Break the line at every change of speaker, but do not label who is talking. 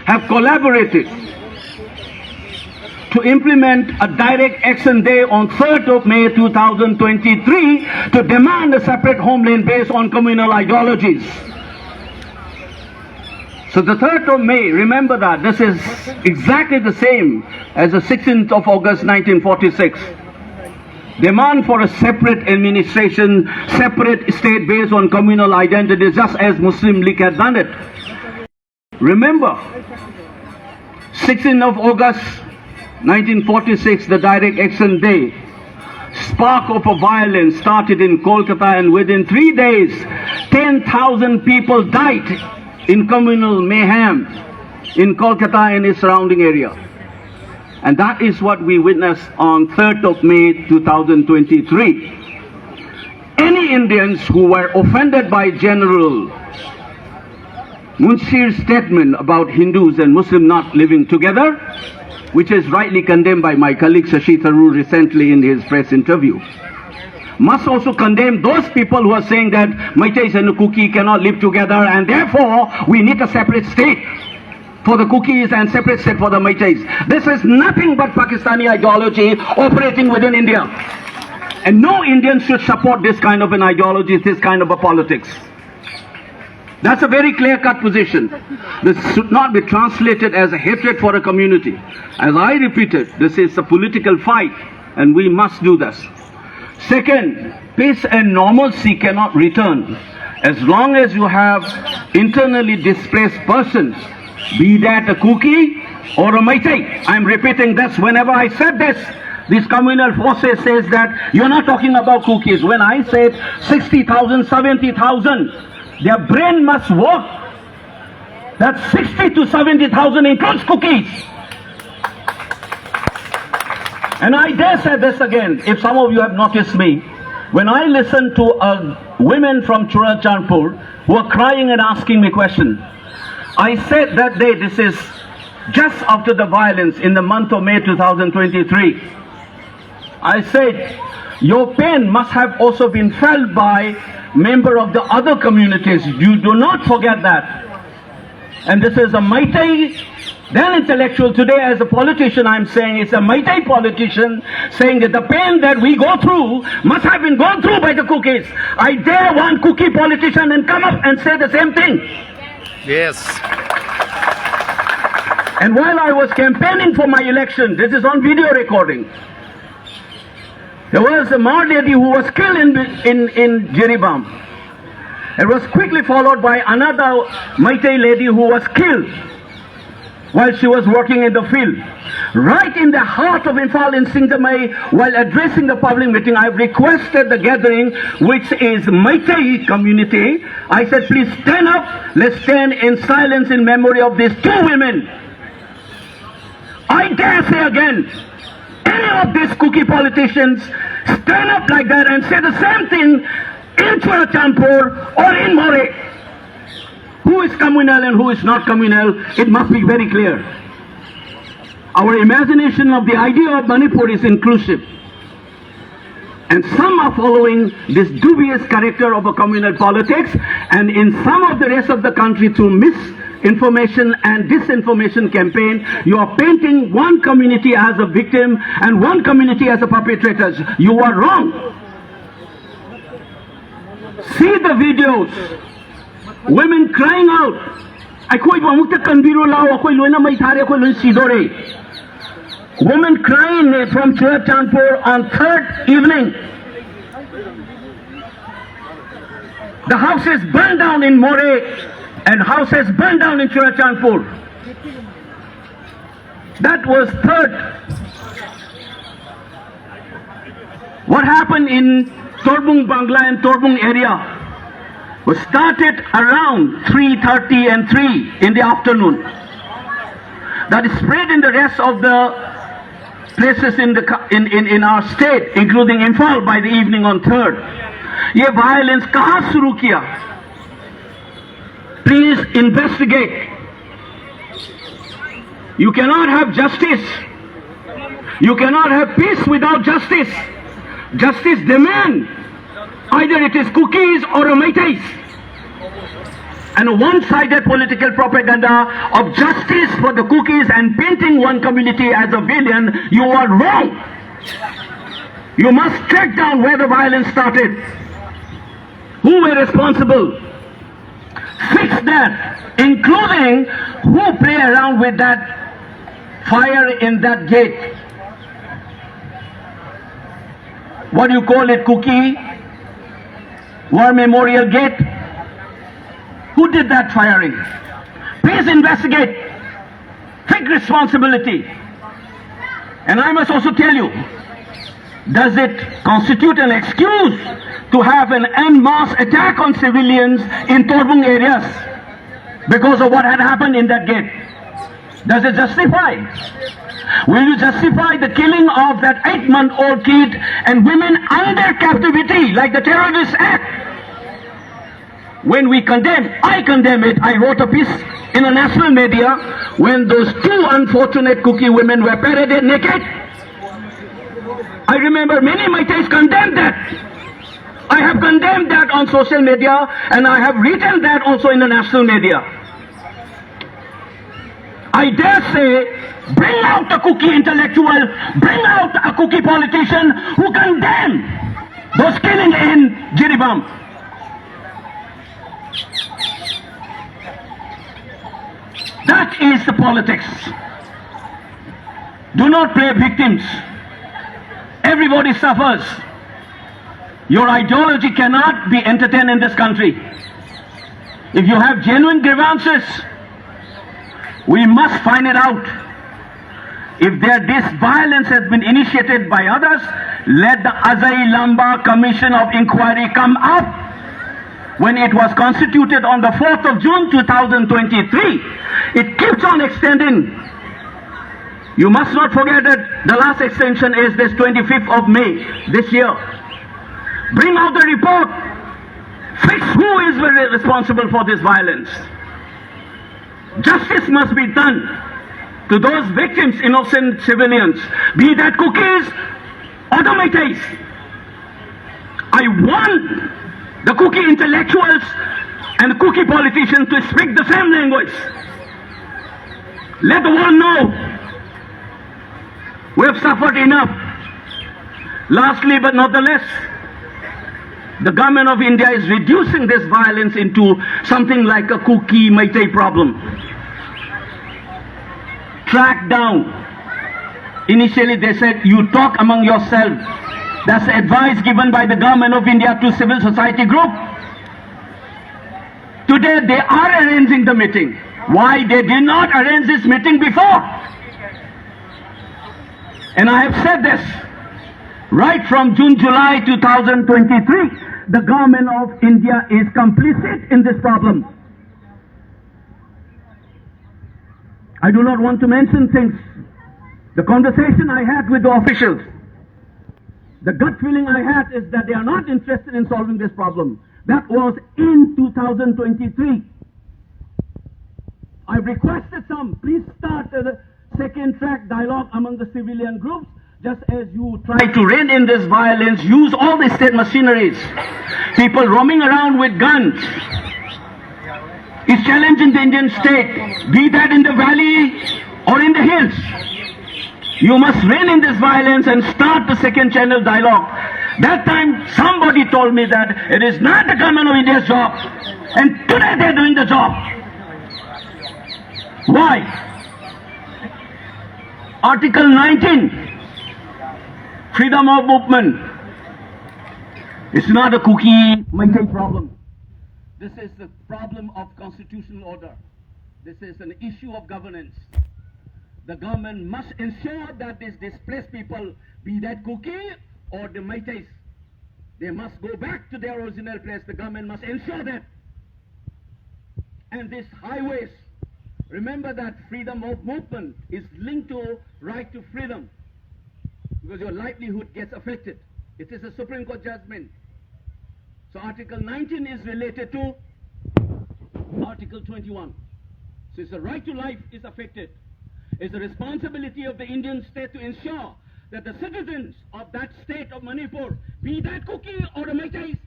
have collaborated to implement a direct action day on 3rd of May 2023 to demand a separate homeland based on communal ideologies. So the 3rd of May, remember that, this is exactly the same as the 16th of August 1946. Demand for a separate administration, separate state based on communal identity, just as Muslim League had done it. Remember, 16th of August 1946, the Direct Action Day, spark of a violence started in Kolkata, and within 3 days, 10,000 people died in communal mayhem in Kolkata and its surrounding area. And that is what we witnessed on 3rd of May 2023. Any Indians who were offended by General Munshir's statement about Hindus and Muslims not living together, which is rightly condemned by my colleague Shashi Tharoor recently in his press interview, must also condemn those people who are saying that Meiteis and the Kuki cannot live together and therefore we need a separate state for the Kukis and separate state for the Meiteis. This is nothing but Pakistani ideology operating within India. And no Indian should support this kind of an ideology, this kind of a politics. That's a very clear-cut position. This should not be translated as a hatred for a community. As I repeated, this is a political fight and we must do this. Second, peace and normalcy cannot return as long as you have internally displaced persons, be that a Kuki or a Meitei. I'm repeating this. Whenever I said this, these communal forces says that you're not talking about Kukis. When I said 60,000, 70,000, their brain must work. That 60 to 70,000 includes Kukis. And I dare say this again, if some of you have noticed me, when I listen to women from Churachandpur who are crying and asking me questions, I said that day, this is just after the violence in the month of May 2023, I said, your pain must have also been felt by members of the other communities. You do not forget that. And this is a Meitei, then intellectual. Today as a politician I'm saying it's a Meitei politician saying that the pain that we go through must have been gone through by the Kukis. I dare one Kuki politician and come up and say the same thing.
Yes.
And while I was campaigning for my election, this is on video recording, there was a Mar lady who was killed in Jiribam. It was quickly followed by another Meitei lady who was killed while she was working in the field. Right in the heart of Imphal in Singtamai, while addressing the public meeting, I requested the gathering, which is Meitei community. I said, please stand up, let's stand in silence in memory of these two women. I dare say again, any of these Kuki politicians stand up like that and say the same thing in Churachandpur or in More. Who is communal and who is not communal, it must be very clear. Our imagination of the idea of Manipur is inclusive. And some are following this dubious character of a communal politics, and in some of the rest of the country through misinformation and disinformation campaign, you are painting one community as a victim and one community as a perpetrator. You are wrong. See the videos. Women crying out. Women crying from Churachandpur on 3rd evening. The houses burned down in More and houses burned down in Churachandpur. That was 3rd. What happened in Torbung Bangla and Torbung area was started around 3:30 and 3 in the afternoon. That is spread in the rest of the places in our state, including Imphal, by the evening on 3rd. Ye violence kahan shuru kiya? Please investigate. You cannot have justice. You cannot have peace without justice. Justice demand either it is Kukis or a Meiteis. and a one-sided political propaganda of justice for the cookies and painting one community as a villain, you are wrong. You must track down where the violence started. Who were responsible? Fix that, including who play around with that fire in that gate. What do you call it, cookie? War Memorial Gate? Who did that firing? Please investigate. Take responsibility. And I must also tell you, does it constitute an excuse to have an en masse attack on civilians in Torbung areas because of what had happened in that gate? Does it justify? Will you justify the killing of that 8-month-old kid and women under captivity like the Terrorist Act? When we condemn, I condemn it. I wrote a piece in the national media when those two unfortunate cookie women were paraded naked. I remember many Meiteis condemned that. I have condemned that on social media, and I have written that also in the national media. I dare say, bring out a cookie intellectual, bring out a cookie politician who condemn those killing in Jiribam. That is the politics. Do not play victims. Everybody suffers. Your ideology cannot be entertained in this country. If you have genuine grievances, we must find it out. If this violence has been initiated by others, let the Ajai Lamba Commission of Inquiry come up. When it was constituted on the 4th of June 2023, it keeps on extending. You must not forget that the last extension is this 25th of May this year. Bring out the report. Fix who is responsible for this violence. Justice must be done to those victims, innocent civilians, be that cookies or the Meiteis. I want the cookie intellectuals and the cookie politicians to speak the same language. Let the world know we have suffered enough. Lastly, but not the least, the government of India is reducing this violence into something like a cookie Meitei problem. Track down. Initially they said, you talk among yourselves. That's the advice given by the government of India to civil society group. Today they are arranging the meeting. Why they did not arrange this meeting before? And I have said this, right from June, July 2023, the government of India is complicit in this problem. I do not want to mention things. The conversation I had with the officials, the gut feeling I had is that they are not interested in solving this problem. That was in 2023. I requested some, please start a second track dialogue among the civilian groups, just as you try to rein in this violence, use all the state machineries. People roaming around with guns is challenging the Indian state, be that in the valley or in the hills. You must rein in this violence and start the second channel dialogue. That time somebody told me that it is not the government of India's job, and today they are doing the job. Why? Article 19, freedom of movement. It's not a cookie Meitei problem. This is the problem of constitutional order. This is an issue of governance. The government must ensure that these displaced people, be that cookie or the Meiteis, they must go back to their original place. The government must ensure that. And these highways, remember that freedom of movement is linked to right to freedom, because your livelihood gets affected. It is a Supreme Court judgment. So Article 19 is related to Article 21. So it's the right to life is affected. It's the responsibility of the Indian state to ensure that the citizens of that state of Manipur, be that cookie or the Meiteis,